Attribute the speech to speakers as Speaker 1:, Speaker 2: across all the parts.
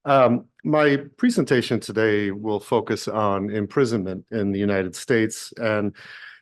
Speaker 1: My presentation today will focus on imprisonment in the United States and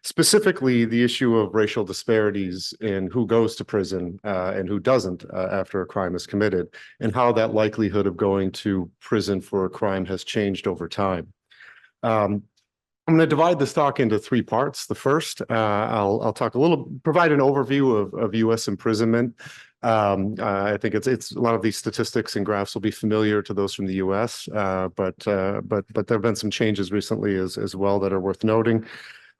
Speaker 1: specifically the issue of racial disparities in who goes to prison and who doesn't after a crime is committed, and how that likelihood of going to prison for a crime has changed over time. I'm going to divide this talk into three parts. The first, I'll talk provide an overview of U.S. imprisonment. I think it's a lot of these statistics and graphs will be familiar to those from the U.S., but there have been some changes recently as well that are worth noting.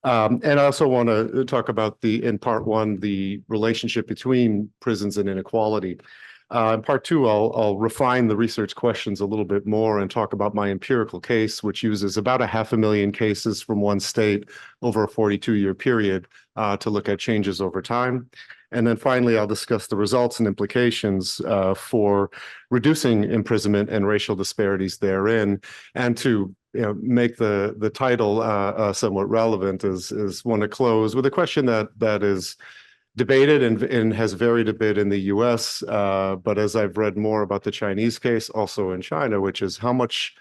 Speaker 1: And I also want to talk about in part one, the relationship between prisons and inequality. In part two, I'll refine the research questions a little bit more and talk about my empirical case, which uses about 500,000 cases from one state over a 42-year period to look at changes over time. And then finally, I'll discuss the results and implications for reducing imprisonment and racial disparities therein, and to make the title somewhat relevant is want to close with a question that is debated and has varied a bit in the US, but as I've read more about the Chinese case, also in China, which is how much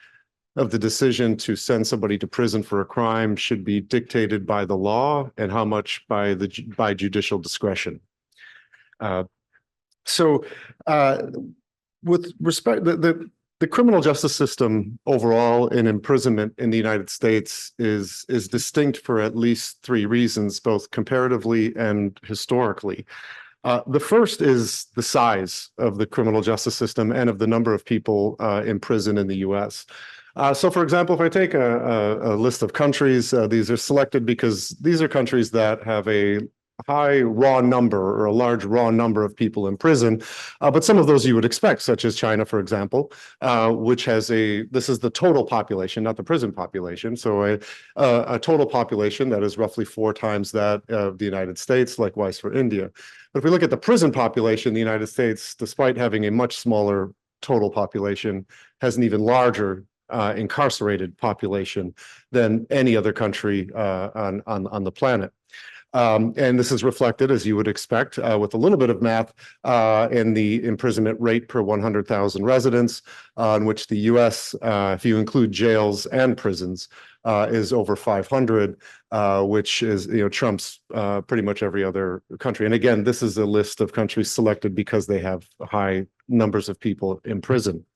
Speaker 1: of the decision to send somebody to prison for a crime should be dictated by the law and how much by judicial discretion. With respect, the criminal justice system overall in imprisonment in the United States is distinct for at least three reasons, both comparatively and historically. The first is the size of the criminal justice system and of the number of people in prison in the US. So, for example, if I take a list of countries, these are selected because these are countries that have a high raw number or a large raw number of people in prison, but some of those you would expect, such as China, for example, which has this is the total population, not the prison population. So a total population that is roughly 4 times that of the United States, likewise for India. But if we look at the prison population, the United States, despite having a much smaller total population, has an even larger incarcerated population than any other country on the planet. And this is reflected, as you would expect, with a little bit of math, in the imprisonment rate per 100,000 residents, in which the U.S., if you include jails and prisons, is over 500, which is trumps pretty much every other country. And again, this is a list of countries selected because they have high numbers of people in prison.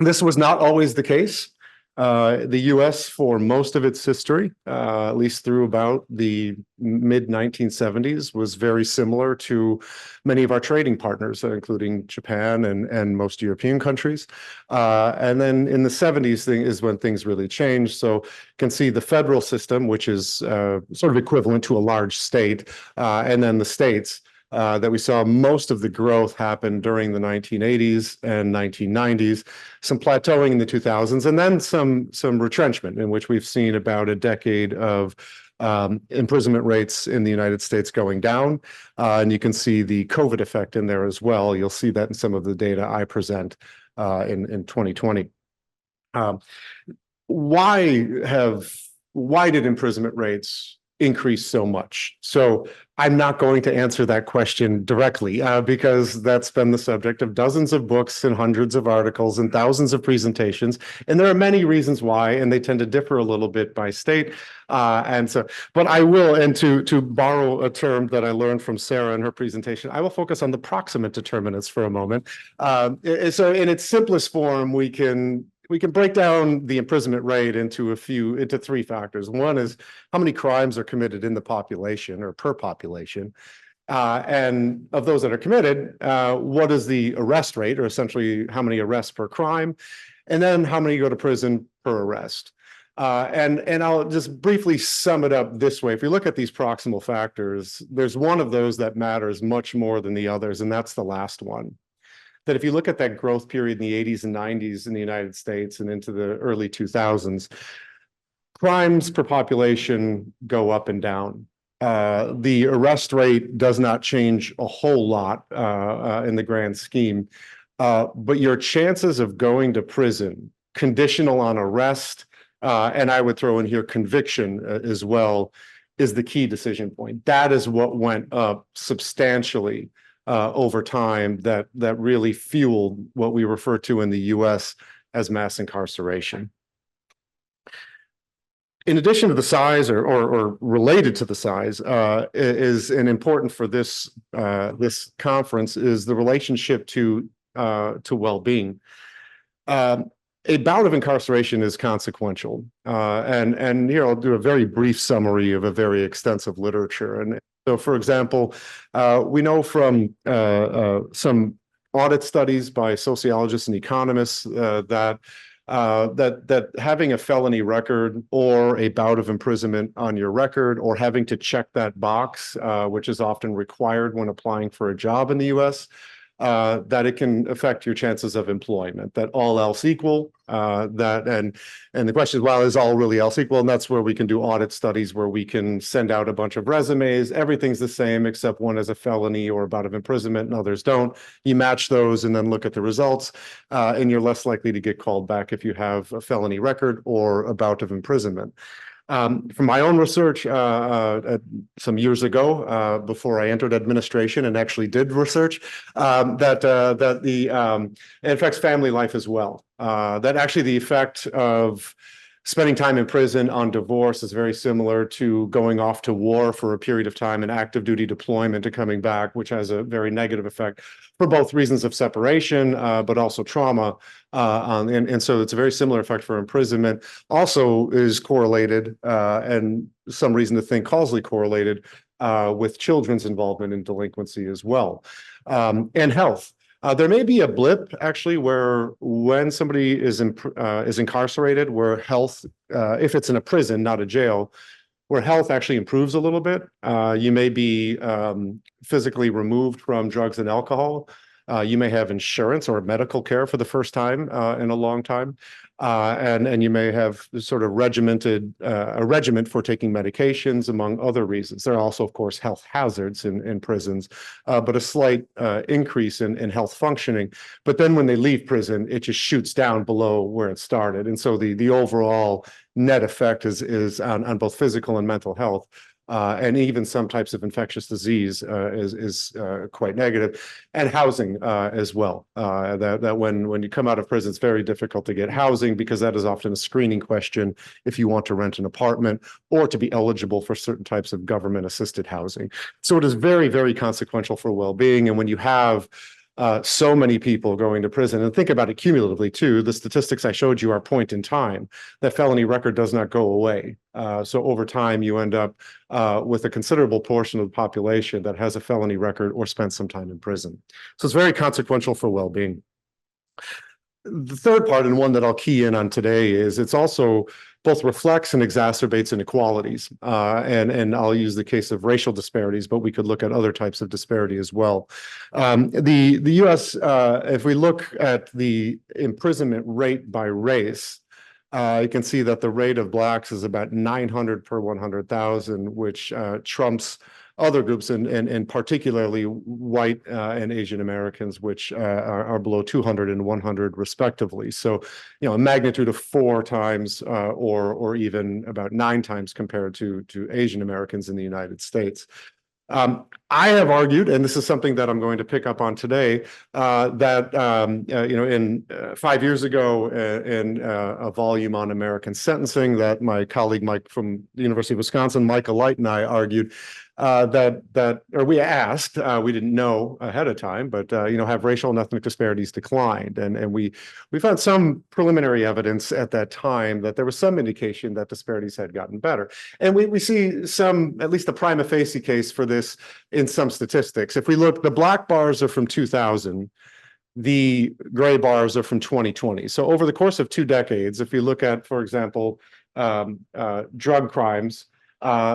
Speaker 1: This was not always the case. The U.S., for most of its history, at least through about the mid-1970s, was very similar to many of our trading partners, including Japan and most European countries. And then in the 70s is when things really changed. So you can see the federal system, which is sort of equivalent to a large state, and then the states. That we saw most of the growth happen during the 1980s and 1990s, some plateauing in the 2000s, and then some retrenchment, in which we've seen about a decade of imprisonment rates in the United States going down. And you can see the COVID effect in there as well. You'll see that in some of the data I present in 2020. Why did imprisonment rates increase so much? So I'm not going to answer that question directly because that's been the subject of dozens of books and hundreds of articles and thousands of presentations. And there are many reasons why, and they tend to differ a little bit by state. But I will, and to borrow a term that I learned from Sarah in her presentation, I will focus on the proximate determinants for a moment. So in its simplest form, we can break down the imprisonment rate into 3 factors. One is how many crimes are committed in the population or per population. And of those that are committed, what is the arrest rate, or essentially how many arrests per crime? And then how many go to prison per arrest? And I'll just briefly sum it up this way. If you look at these proximal factors, there's one of those that matters much more than the others, and that's the last one. That if you look at that growth period in the 80s and 90s in the United States and into the early 2000s, crimes per population go up and down. The arrest rate does not change a whole lot in the grand scheme, but your chances of going to prison, conditional on arrest, and I would throw in here conviction as well, is the key decision point. That is what went up substantially over time that really fueled what we refer to in the US as mass incarceration. In addition to the size, or related to the size, is and important for this conference is the relationship to well-being. A bout of incarceration is consequential, and here I'll do a very brief summary of a very extensive literature. And so, for example, we know from some audit studies by sociologists and economists that having a felony record or a bout of imprisonment on your record, or having to check that box, which is often required when applying for a job in the US, that it can affect your chances of employment, that all else equal, and the question is, well, is all really else equal? And that's where we can do audit studies where we can send out a bunch of resumes. Everything's the same, except one has a felony or a bout of imprisonment and others don't. You match those and then look at the results, and you're less likely to get called back if you have a felony record or a bout of imprisonment. From my own research some years ago, before I entered administration and actually did research, that it affects family life as well. That actually the effect of spending time in prison on divorce is very similar to going off to war for a period of time and active duty deployment to coming back, which has a very negative effect for both reasons of separation, but also trauma. And so it's a very similar effect for imprisonment. Also is correlated, and some reason to think causally correlated, with children's involvement in delinquency as well. And health. There may be a blip actually where when somebody is incarcerated, where health, if it's in a prison, not a jail, where health actually improves a little bit. You may be physically removed from drugs and alcohol. You may have insurance or medical care for the first time in a long time. And you may have sort of a regimen for taking medications, among other reasons. There are also, of course, health hazards in prisons, but a slight increase in health functioning. But then when they leave prison, it just shoots down below where it started. And so the overall net effect is on both physical and mental health. And even some types of infectious disease is quite negative, and housing as well. That when you come out of prison, it's very difficult to get housing because that is often a screening question if you want to rent an apartment or to be eligible for certain types of government-assisted housing. So it is very, very consequential for well-being. And when you have so many people going to prison, and think about it cumulatively too, the statistics I showed you are point in time. That felony record does not go away. So over time, you end up with a considerable portion of the population that has a felony record or spent some time in prison. So it's very consequential for well-being. The third part, and one that I'll key in on today, is it's also both reflects and exacerbates inequalities. And I'll use the case of racial disparities, but we could look at other types of disparity as well. The US, if we look at the imprisonment rate by race, you can see that the rate of Blacks is about 900 per 100,000, which trumps other groups, and particularly white and Asian Americans, which are below 200 and 100 respectively. So, a magnitude of 4 times or even about 9 times compared to Asian Americans in the United States. I have argued, and this is something that I'm going to pick up on today, that 5 years ago in a volume on American sentencing that my colleague Mike from the University of Wisconsin, Michael Light, and I argued or we asked, we didn't know ahead of time, but have racial and ethnic disparities declined? And we found some preliminary evidence at that time that there was some indication that disparities had gotten better. And we see some, at least a prima facie case for this in some statistics. If we look, the black bars are from 2000. The gray bars are from 2020. So over the course of 2 decades, if you look at, for example, drug crimes,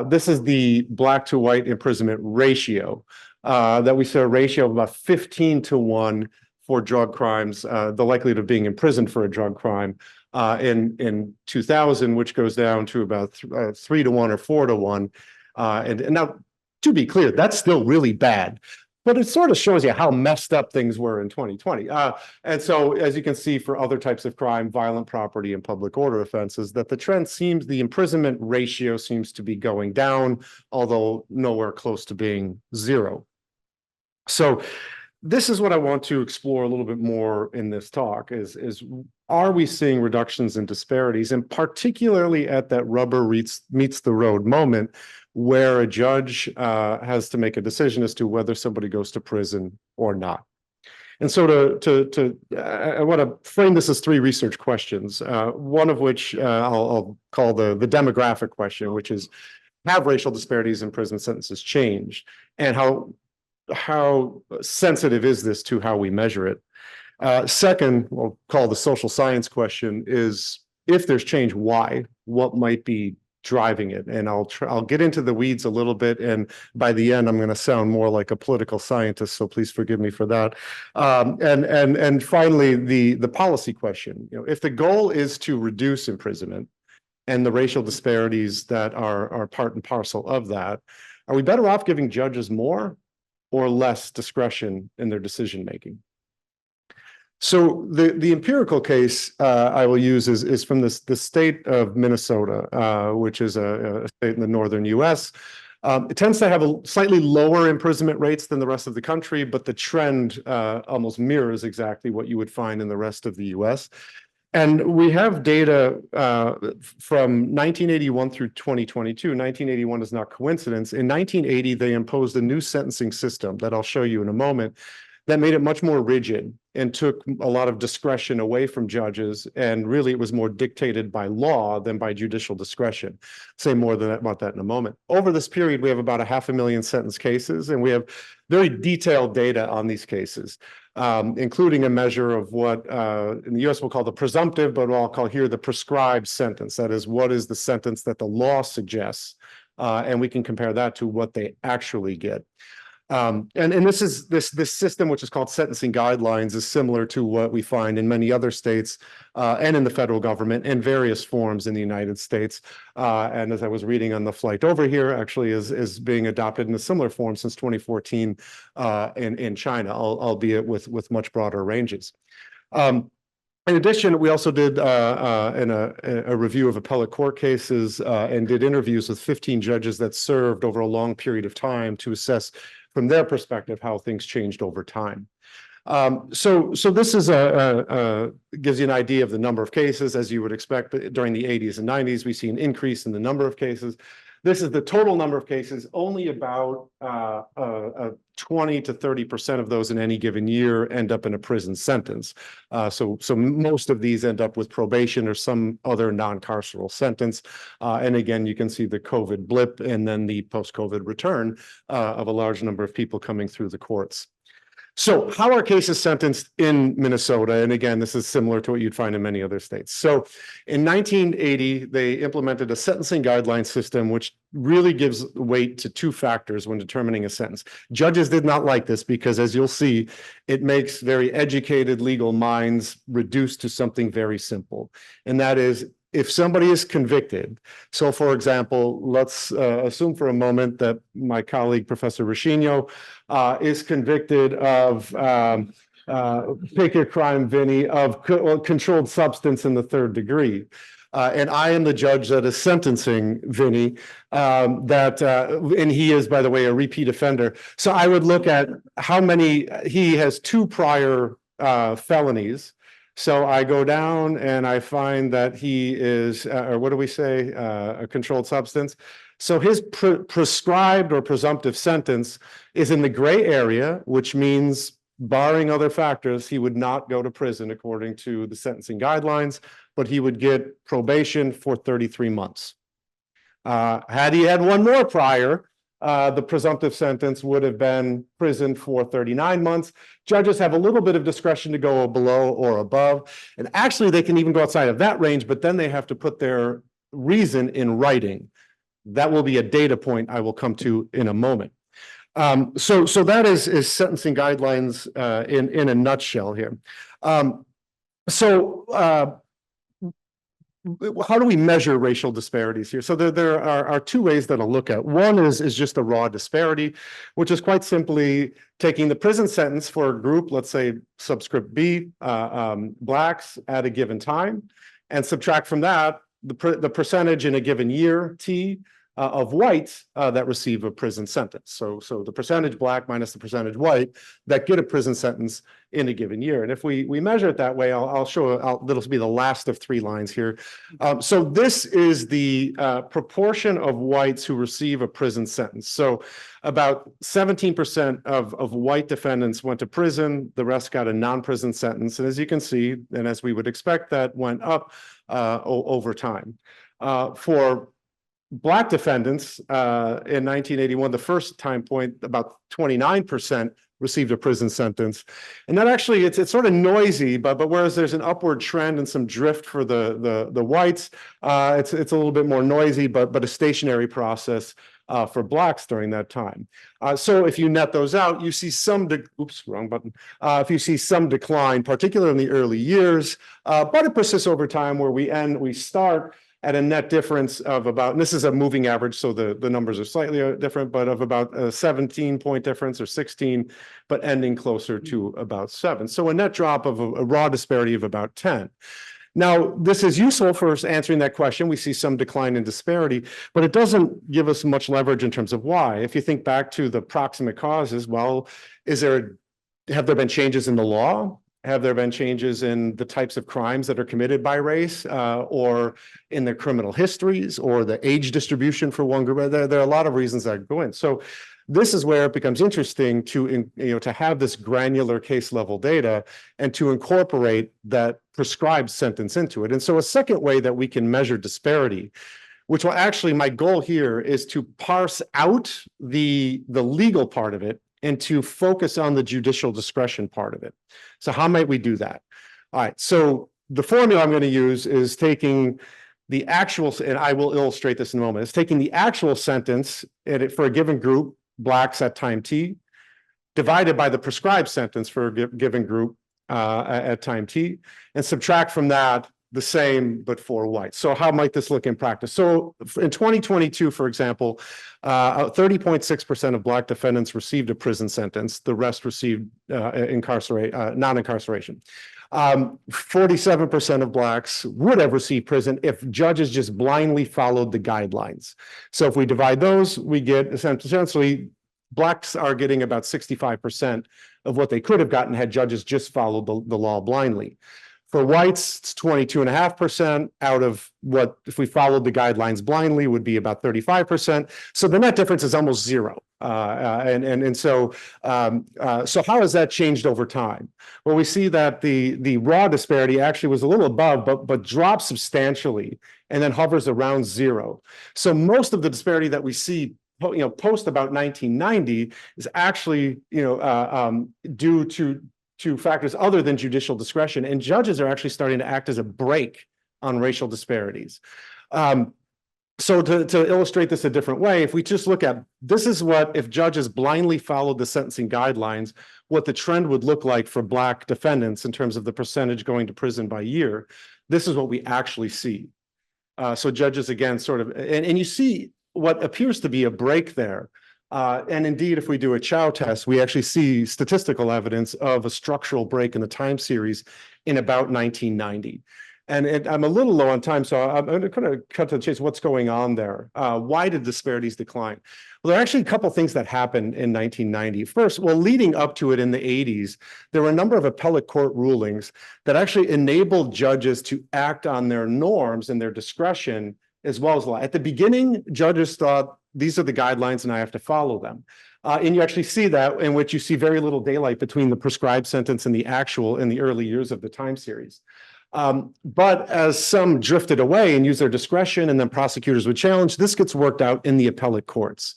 Speaker 1: this is the black to white imprisonment ratio, that we saw a ratio of about 15 to 1 for drug crimes, the likelihood of being imprisoned for a drug crime in 2000, which goes down to about 3 to 1 or 4 to 1. And now, to be clear, that's still really bad. But it sort of shows you how messed up things were in 2020. And so, as you can see, for other types of crime, violent property and public order offenses, that the trend seems, the imprisonment ratio seems to be going down, although nowhere close to being 0. So this is what I want to explore a little bit more in this talk is are we seeing reductions in disparities, and particularly at that rubber meets the road moment where a judge has to make a decision as to whether somebody goes to prison or not. And so I want to frame this as three research questions, one of which I'll call the demographic question, which is, have racial disparities in prison sentences changed? And how sensitive is this to how we measure it? Second, we'll call the social science question, is if there's change, why? What might be driving it? And I'll get into the weeds a little bit, and by the end, I'm going to sound more like a political scientist, so please forgive me for that. And finally, the policy question. If the goal is to reduce imprisonment and the racial disparities that are part and parcel of that, are we better off giving judges more or less discretion in their decision making? So the empirical case I will use is from the state of Minnesota, which is a state in the northern U.S. It tends to have a slightly lower imprisonment rates than the rest of the country, but the trend almost mirrors exactly what you would find in the rest of the U.S. And we have data from 1981 through 2022. 1981 is not coincidence. In 1980, they imposed a new sentencing system that I'll show you in a moment that made it much more rigid and took a lot of discretion away from judges. And really, it was more dictated by law than by judicial discretion. Say more about that in a moment. Over this period, we have about 500,000 sentence cases, and we have very detailed data on these cases, including a measure of what in the US we'll call the presumptive, but I'll call here the prescribed sentence. That is, what is the sentence that the law suggests? And we can compare that to what they actually get. And this system, which is called sentencing guidelines, is similar to what we find in many other states and in the federal government in various forms in the United States. And as I was reading on the flight over here, actually is being adopted in a similar form since 2014 in China, albeit with much broader ranges. In addition, we also did a review of appellate court cases and did interviews with 15 judges that served over a long period of time to assess from their perspective how things changed over time. So this is gives you an idea of the number of cases, as you would expect. But during the 80s and 90s, we see an increase in the number of cases. This is the total number of cases. Only about 20 to 30% of those in any given year end up in a prison sentence. So most of these end up with probation or some other non-carceral sentence. And again, you can see the COVID blip and then the post-COVID return of a large number of people coming through the courts. So how are cases sentenced in Minnesota? And again, this is similar to what you'd find in many other states. So in 1980, they implemented a sentencing guideline system, which really gives weight to two factors when determining a sentence. Judges did not like this because, as you'll see, it makes very educated legal minds reduce to something very simple. And that is, if somebody is convicted, so for example, let's assume for a moment that my colleague, Professor Ricchino, is convicted of, pick your crime, Vinny, of controlled substance in the third degree. And I am the judge that is sentencing Vinny, and he is, by the way, a repeat offender. So I would look at how many, he has 2 prior felonies. So I go down and I find that he is, or what do we say, a controlled substance. So his prescribed or presumptive sentence is in the gray area, which means, barring other factors, he would not go to prison according to the sentencing guidelines, but he would get probation for 33 months. Had he had one more prior, the presumptive sentence would have been prison for 39 months. Judges have a little bit of discretion to go below or above. And actually, they can even go outside of that range, but then they have to put their reason in writing. That will be a data point I will come to in a moment. So that is sentencing guidelines in a nutshell here. How do we measure racial disparities here? So there are 2 ways that I'll look at. One is just a raw disparity, which is quite simply taking the prison sentence for a group, let's say subscript B, Blacks at a given time, and subtract from that the percentage in a given year, T, of whites that receive a prison sentence. So the percentage Black minus the percentage white that get a prison sentence in a given year. And if we measure it that way, I'll show, that'll be the last of 3 lines here. So this is the proportion of whites who receive a prison sentence. So about 17% of white defendants went to prison, the rest got a non-prison sentence. And as you can see, and as we would expect, that went up over time. For Black defendants in 1981, the first time point, about 29% received a prison sentence. And that actually, it's sort of noisy, but whereas there's an upward trend and some drift for the whites, it's a little bit more noisy, but a stationary process for Blacks during that time. So if you net those out, you see some, wrong button. If you see some decline, particularly in the early years, but it persists over time where we start at a net difference of about, and this is a moving average, so the numbers are slightly different, but of about a 17-point difference or 16, but ending closer to about 7. So a net drop of a raw disparity of about 10. Now, this is useful for us answering that question. We see some decline in disparity, but it doesn't give us much leverage in terms of why. If you think back to the proximate causes, well, have there been changes in the law? Have there been changes in the types of crimes that are committed by race, or in their criminal histories, or the age distribution for one group? There are a lot of reasons that go in. So this is where it becomes interesting to have this granular case level data and to incorporate that prescribed sentence into it. And so a second way that we can measure disparity, which will actually, my goal here is to parse out the legal part of it and to focus on the judicial discretion part of it. So how might we do that? All right, so the formula I'm going to use is taking the actual, and I will illustrate this in a moment, it's taking the actual sentence for a given group, Blacks at time t, divided by the prescribed sentence for a given group at time t, and subtract from that the same but for whites. So how might this look in practice? So in 2022, for example, 30.6% of Black defendants received a prison sentence. The rest received non-incarceration. 47% of Blacks would have received prison if judges just blindly followed the guidelines. So if we divide those, we get essentially Blacks are getting about 65% of what they could have gotten had judges just followed the law blindly. For whites, it's 22.5% out of what, if we followed the guidelines blindly, would be about 35%. So the net difference is almost zero. So how has that changed over time? Well, we see that the raw disparity actually was a little above, but dropped substantially and then hovers around zero. So most of the disparity that we see post about 1990 is actually due to factors other than judicial discretion, and judges are actually starting to act as a brake on racial disparities. So to illustrate this a different way, if we just look at, this is what, if judges blindly followed the sentencing guidelines, what the trend would look like for Black defendants in terms of the percentage going to prison by year. This is what we actually see. So judges, again, sort of, and you see what appears to be a break there. And indeed, if we do a Chow test, we actually see statistical evidence of a structural break in the time series in about 1990. And I'm a little low on time, so I'm going to kind of cut to the chase. What's going on there? Why did disparities decline? Well, there are actually a couple of things that happened in 1990. First, well, leading up to it in the 80s, there were a number of appellate court rulings that actually enabled judges to act on their norms and their discretion as well as law. At the beginning, judges thought, these are the guidelines and I have to follow them. And you actually see that in which you see very little daylight between the prescribed sentence and the actual in the early years of the time series. But as some drifted away and used their discretion and then prosecutors would challenge, this gets worked out in the appellate courts.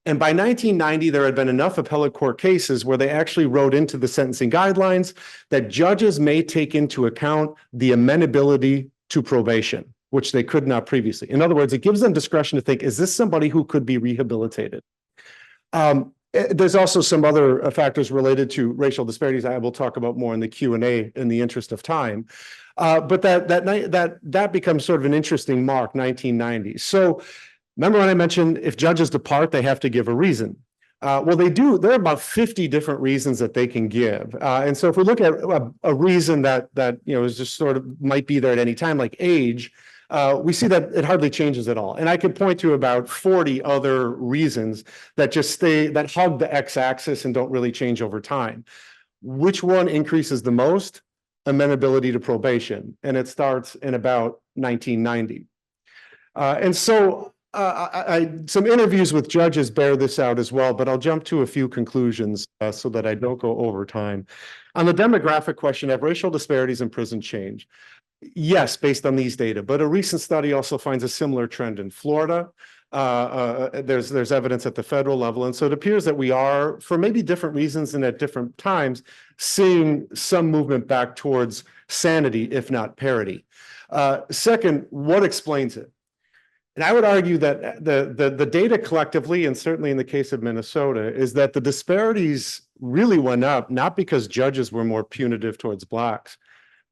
Speaker 1: And by 1990, there had been enough appellate court cases where they actually wrote into the sentencing guidelines that judges may take into account the amenability to probation, which they could not previously. In other words, it gives them discretion to think, is this somebody who could be rehabilitated? There's also some other factors related to racial disparities I will talk about more in the Q&A in the interest of time. But that becomes sort of an interesting mark, 1990. So remember when I mentioned if judges depart, they have to give a reason. Well, they do. There are about 50 different reasons that they can give. And so if we look at a reason that is just sort of might be there at any time, like age, we see that it hardly changes at all. And I could point to about 40 other reasons that that hug the x-axis and don't really change over time. Which one increases the most? Amenability to probation, and it starts in about 1990. And so some interviews with judges bear this out as well, but I'll jump to a few conclusions so that I don't go over time. On the demographic question, have racial disparities in prison changed? Yes, based on these data, but a recent study also finds a similar trend in Florida. There's evidence at the federal level, and so it appears that we are, for maybe different reasons and at different times, seeing some movement back towards sanity, if not parity. Second, what explains it? And I would argue that the data collectively, and certainly in the case of Minnesota, is that the disparities really went up, not because judges were more punitive towards Blacks,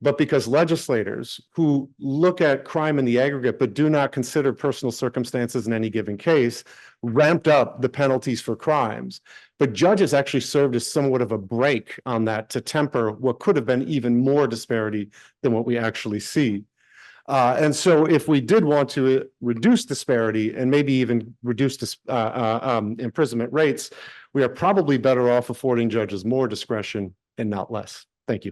Speaker 1: but because legislators who look at crime in the aggregate but do not consider personal circumstances in any given case ramped up the penalties for crimes. But judges actually served as somewhat of a brake on that to temper what could have been even more disparity than what we actually see. And so if we did want to reduce disparity and maybe even reduce imprisonment rates, we are probably better off affording judges more discretion and not less. Thank you.